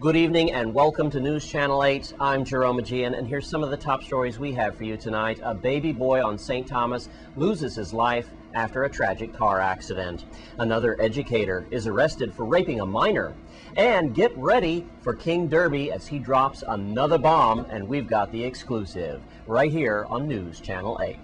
Good evening and welcome to News Channel 8. I'm Jerome Aegean, and here's some of the top stories we have for you tonight. A baby boy on St. Thomas loses his life after a tragic car accident. Another educator is arrested for raping a minor. And get ready for King Derby as he drops another bomb, and we've got the exclusive right here on News Channel 8.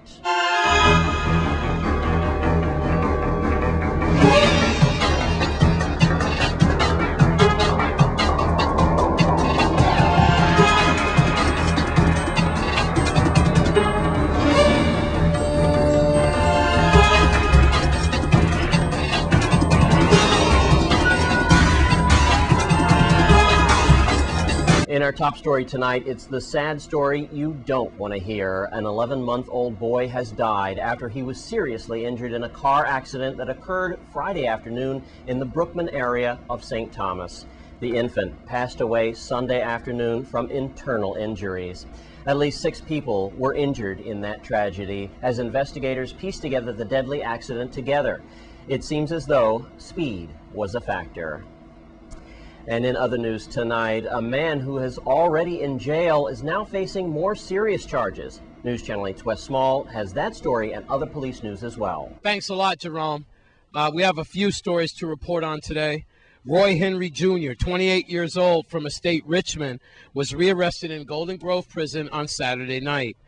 In our top story tonight, it's the sad story you don't want to hear. An 11-month-old boy has died after he was seriously injured in a car accident that occurred Friday afternoon in the Brookman area of St. Thomas. The infant passed away Sunday afternoon from internal injuries. At least 6 people were injured in that tragedy as investigators pieced together the deadly accident together. It seems as though speed was a factor. And in other news tonight, a man who is already in jail is now facing more serious charges. News Channel 8's Wes Small has that story and other police news as well. Thanks a lot, Jerome. We have a few stories to report on today. Roy Henry Jr., 28 years old, from Estate Richmond, was rearrested in Golden Grove Prison on Saturday night.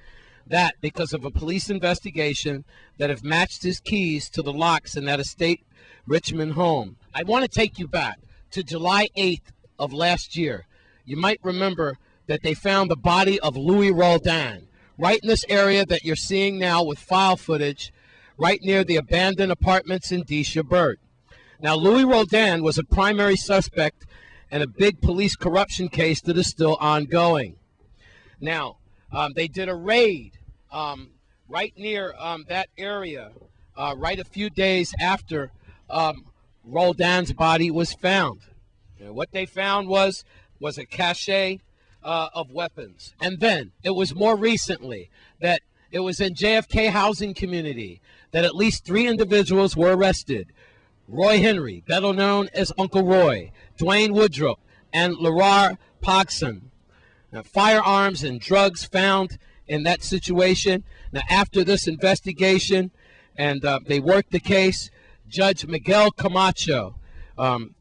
That because of a police investigation that have matched his keys to the locks in that Estate Richmond home. I want to take you back to July 8th of last year. You might remember that they found the body of Louis Roldan right in this area that you're seeing now with file footage, right near the abandoned apartments in Deschabert. Now, Louis Roldan was a primary suspect in a big police corruption case that is still ongoing. Now, they did a raid right near that area right a few days after Roldan's body was found. And what they found was a cache of weapons. And then it was more recently that it was in JFK housing community that at least 3 individuals were arrested. Roy Henry, better known as Uncle Roy, Dwayne Woodruff, and Larar Pogson. Now, firearms and drugs found in that situation. Now, after this investigation, and they worked the case, Judge Miguel Camacho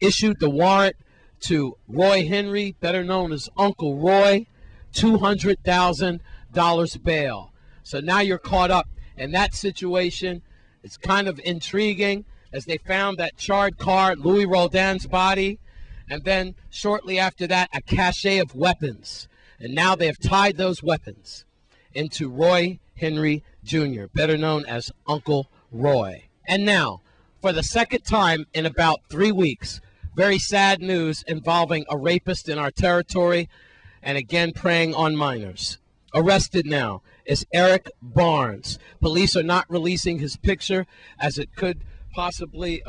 issued the warrant to Roy Henry, better known as Uncle Roy, $200,000 bail. So now you're caught up in that situation. It's kind of intriguing as they found that charred car, Louis Roldan's body, and then shortly after that, a cache of weapons. And now they have tied those weapons into Roy Henry Jr., better known as Uncle Roy. And now, for the second time in about 3 weeks, very sad news involving a rapist in our territory and again preying on minors. Arrested now is Eric Barnes. Police are not releasing his picture as it could possibly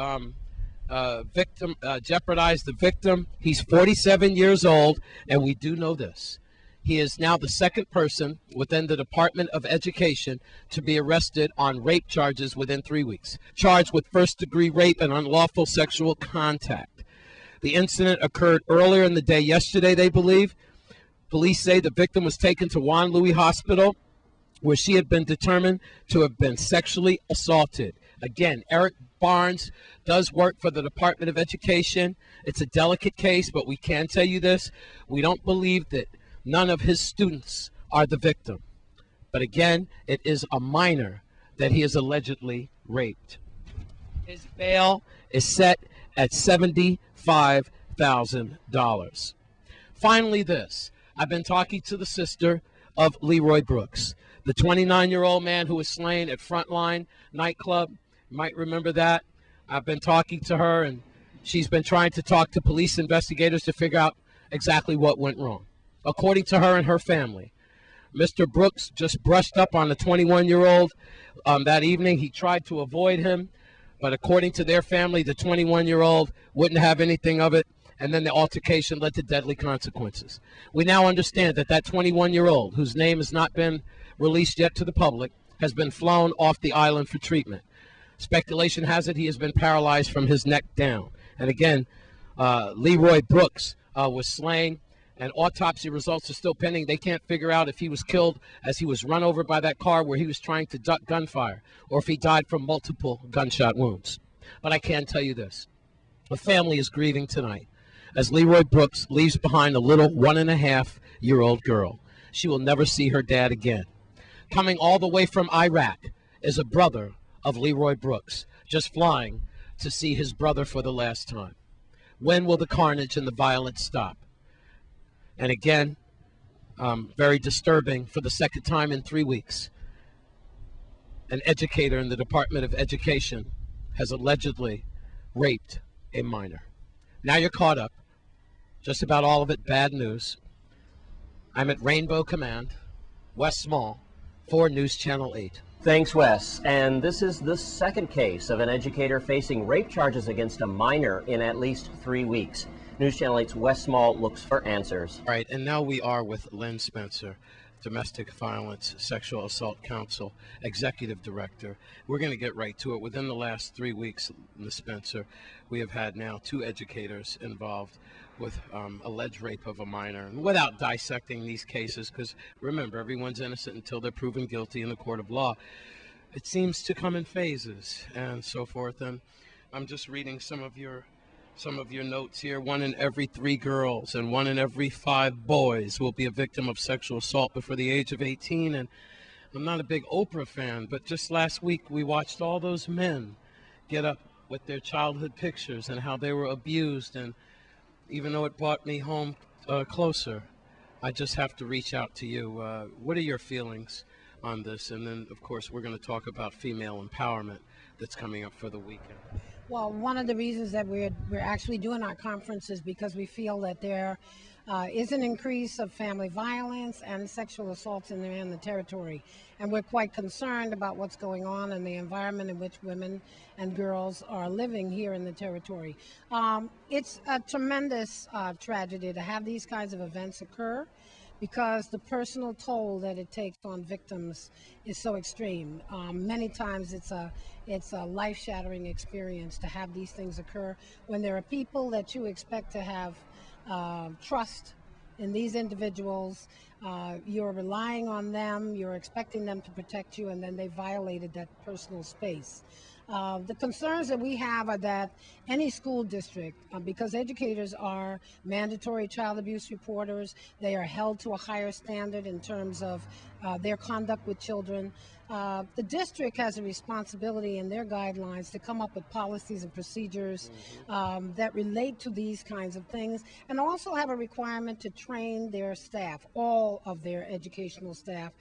jeopardize the victim. He's 47 years old, and we do know this. He is now the second person within the Department of Education to be arrested on rape charges within 3 weeks, charged with first-degree rape and unlawful sexual contact. The incident occurred earlier in the day yesterday, they believe. Police say the victim was taken to Juan Louis Hospital, where she had been determined to have been sexually assaulted. Again, Eric Barnes does work for the Department of Education. It's a delicate case, but we can tell you this. We don't believe that none of his students are the victim. But again, it is a minor that he is allegedly raped. His bail is set at $75,000. Finally, this. I've been talking to the sister of Leroy Brooks, the 29-year-old man who was slain at Frontline nightclub. You might remember that. I've been talking to her, and she's been trying to talk to police investigators to figure out exactly what went wrong. According to her and her family, Mr. Brooks just brushed up on the 21-year-old that evening. He tried to avoid him, but according to their family, the 21-year-old wouldn't have anything of it, and then the altercation led to deadly consequences. We now understand that that 21-year-old, whose name has not been released yet to the public, has been flown off the island for treatment. Speculation has it he has been paralyzed from his neck down. And again, Leroy Brooks was slain, and autopsy results are still pending. They can't figure out if he was killed as he was run over by that car where he was trying to duck gunfire, or if he died from multiple gunshot wounds. But I can tell you this. The family is grieving tonight as Leroy Brooks leaves behind a little 1.5-year-old girl. She will never see her dad again. Coming all the way from Iraq is a brother of Leroy Brooks, just flying to see his brother for the last time. When will the carnage and the violence stop? And again, very disturbing, for the second time in 3 weeks, an educator in the Department of Education has allegedly raped a minor. Now you're caught up. Just about all of it bad news. I'm at Rainbow Command, West Small, for News Channel 8. Thanks, Wes. And this is the second case of an educator facing rape charges against a minor in at least 3 weeks. News Channel 8's Wes Small looks for answers. All right, and now we are with Lynn Spencer, Domestic Violence Sexual Assault Council Executive Director. We're going to get right to it. Within the last 3 weeks, Ms. Spencer, we have had now 2 educators involved with alleged rape of a minor. And without dissecting these cases, because remember, everyone's innocent until they're proven guilty in the court of law, it seems to come in phases and so forth. And I'm just reading some of your notes here. 1 in every 3 girls and 1 in every 5 boys will be a victim of sexual assault before the age of 18. And I'm not a big Oprah fan, but just last week we watched all those men get up with their childhood pictures and how they were abused. And even though it brought me home closer, I just have to reach out to you. What are your feelings on this? And then, of course, we're going to talk about female empowerment that's coming up for the weekend. Well, one of the reasons that we're actually doing our conference is because we feel that there is an increase of family violence and sexual assaults in the territory. And we're quite concerned about what's going on in the environment in which women and girls are living here in the territory. It's a tremendous tragedy to have these kinds of events occur, because the personal toll that it takes on victims is so extreme. Many times it's a life-shattering experience to have these things occur when there are people that you expect to have trust in these individuals. You're relying on them, you're expecting them to protect you, and then they violated that personal space. The concerns that we have are that any school district, because educators are mandatory child abuse reporters, they are held to a higher standard in terms of their conduct with children. The district has a responsibility in their guidelines to come up with policies and procedures that relate to these kinds of things, and also have a requirement to train their staff, all of their educational staff,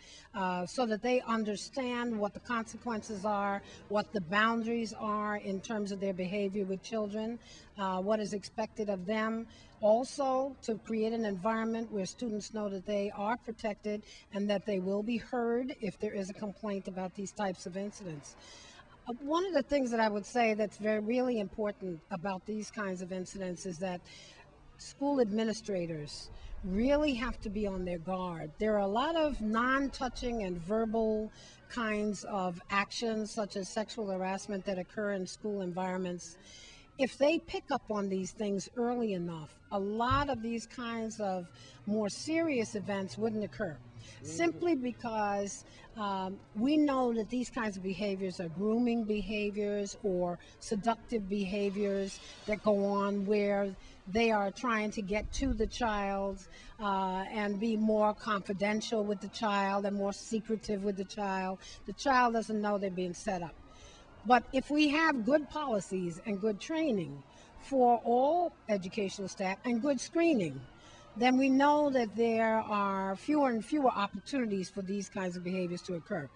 so that they understand what the consequences are, what the boundaries are in terms of their behavior with children, what is expected of them. Also, to create an environment where students know that they are protected and that they will be heard if there is a complaint about these types of incidents. One of the things that I would say that's really important about these kinds of incidents is that school administrators really have to be on their guard. There are a lot of non-touching and verbal kinds of actions, such as sexual harassment, that occur in school environments. If they pick up on these things early enough, a lot of these kinds of more serious events wouldn't occur. Simply because we know that these kinds of behaviors are grooming behaviors or seductive behaviors that go on where they are trying to get to the child and be more confidential with the child and more secretive with the child. The child doesn't know they're being set up. But if we have good policies and good training for all educational staff and good screening, then we know that there are fewer and fewer opportunities for these kinds of behaviors to occur.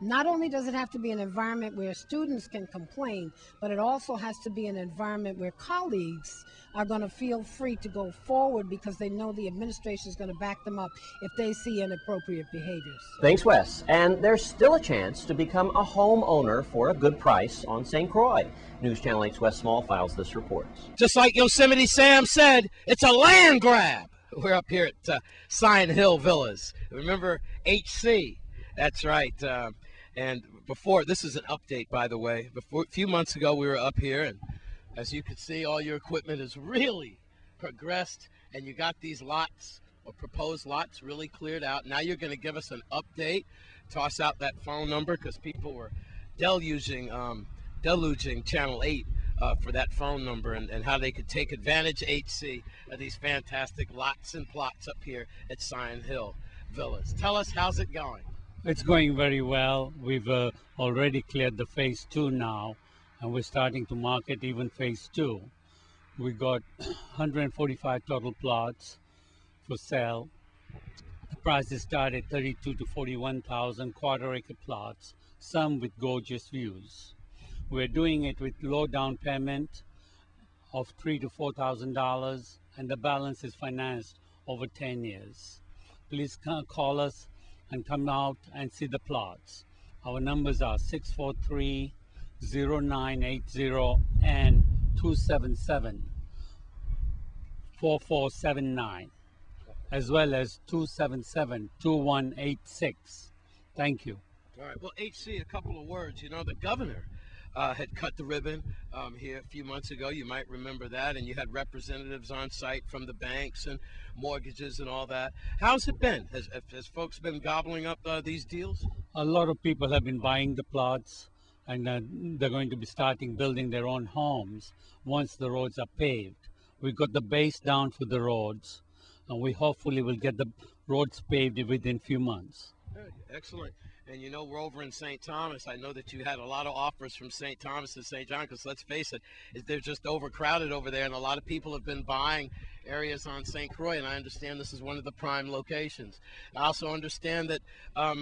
Not only does it have to be an environment where students can complain, but it also has to be an environment where colleagues are going to feel free to go forward because they know the administration is going to back them up if they see inappropriate behaviors. Thanks, Wes. And there's still a chance to become a homeowner for a good price on St. Croix. News Channel 8's Wes Small files this report. Just like Yosemite Sam said, it's a land grab. We're up here at Sign Hill Villas. Remember HC? That's right. And before, this is an update, by the way. A few months ago, we were up here, and as you can see, all your equipment has really progressed and you got these lots or proposed lots really cleared out. Now you're going to give us an update. Toss out that phone number because people were deluging Channel 8 for that phone number and how they could take advantage, HC, of these fantastic lots and plots up here at Scion Hill Villas. Tell us, how's it going? It's going very well. We've already cleared the phase 2 now, and we're starting to market even phase 2. We got 145 total plots for sale. The prices start at 32 to 41,000 quarter-acre plots, some with gorgeous views. We're doing it with low down payment of $3,000 to $4,000, and the balance is financed over 10 years. Please call us and come out and see the plots. Our numbers are 643-0980 and 277-4479, as well as 277-2186. Thank you. All right. Well, HC, a couple of words. You know, the governor had cut the ribbon here a few months ago. You might remember that. And you had representatives on site from the banks and mortgages and all that. How's it been? Has folks been gobbling up these deals? A lot of people have been buying the plots, and they're going to be starting building their own homes once the roads are paved. We got the base down for the roads, and we hopefully will get the roads paved within a few months. Excellent. And you know, we're over in St. Thomas. I know that you had a lot of offers from St. Thomas and St. John, because let's face it, they're just overcrowded over there, and a lot of people have been buying areas on St. Croix, and I understand this is one of the prime locations. I also understand that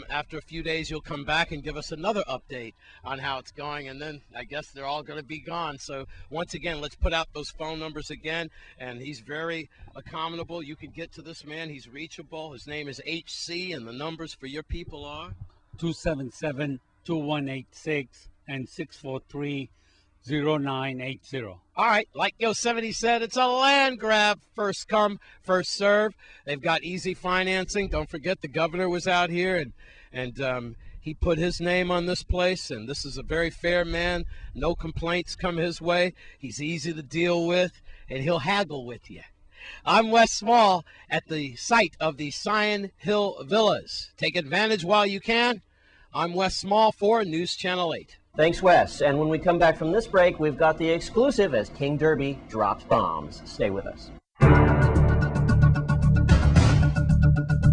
after a few days you'll come back and give us another update on how it's going, and then I guess they're all going to be gone. So once again, let's put out those phone numbers again, and he's very accommodable. You can get to this man. He's reachable. His name is HC, and the numbers for your people are 277-2186 and 643-0980. All right, like Yosemite said, it's a land grab. First come, first serve. They've got easy financing. Don't forget the governor was out here, and he put his name on this place, and this is a very fair man. No complaints come his way. He's easy to deal with, and he'll haggle with you. I'm Wes Small at the site of the Scion Hill Villas. Take advantage while you can. I'm Wes Small for News Channel 8. Thanks, Wes. And when we come back from this break, we've got the exclusive as King Derby drops bombs. Stay with us.